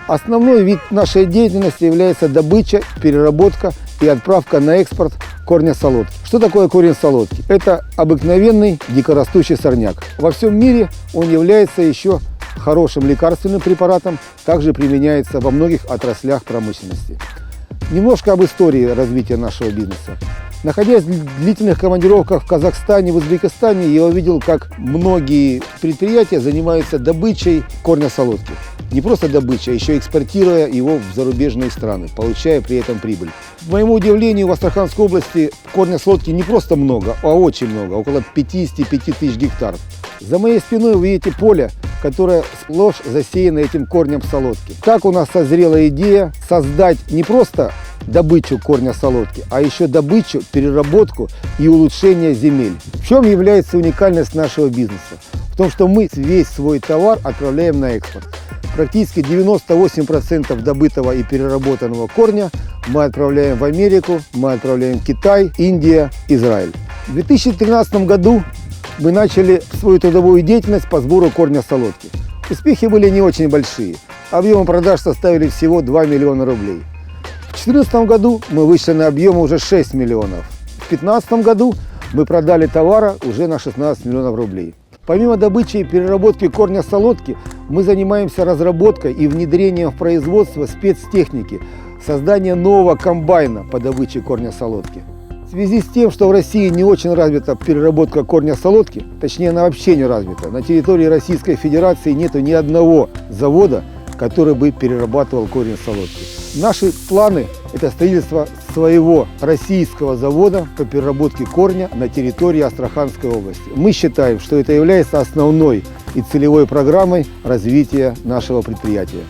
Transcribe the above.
Основной вид нашей деятельности является добыча, переработка и отправка на экспорт корня солодки. Что такое корень солодки? Это обыкновенный дикорастущий сорняк. Во всем мире он является еще хорошим лекарственным препаратом, также применяется во многих отраслях промышленности. Немножко об истории развития нашего бизнеса. Находясь в длительных командировках в Казахстане, в Узбекистане, я увидел, как многие предприятия занимаются добычей корня солодки. Не просто добычей, а еще экспортируя его в зарубежные страны, получая при этом прибыль. К моему удивлению, в Астраханской области корня солодки не просто много, а очень много, около 55 тысяч гектаров. За моей спиной вы видите поле, которое сплошь засеяно этим корнем солодки. Так у нас созрела идея создать не просто добычу корня солодки, а еще добычу, переработку и улучшение земель. В чем является уникальность нашего бизнеса? В том, что мы весь свой товар отправляем на экспорт. Практически 98% добытого и переработанного корня мы отправляем в Америку, мы отправляем в Китай, Индия, Израиль. В 2013 году мы начали свою трудовую деятельность по сбору корня солодки. Успехи были не очень большие. Объемы продаж составили всего 2 миллиона рублей. В 2014 году мы вышли на объемы уже 6 миллионов. В 2015 году мы продали товара уже на 16 миллионов рублей. Помимо добычи и переработки корня солодки, мы занимаемся разработкой и внедрением в производство спецтехники, созданием нового комбайна по добыче корня солодки. В связи с тем, что в России не очень развита переработка корня солодки, точнее она вообще не развита, на территории Российской Федерации нет ни одного завода, который бы перерабатывал корень солодки. Наши планы – это строительство своего российского завода по переработке корня на территории Астраханской области. Мы считаем, что это является основной и целевой программой развития нашего предприятия.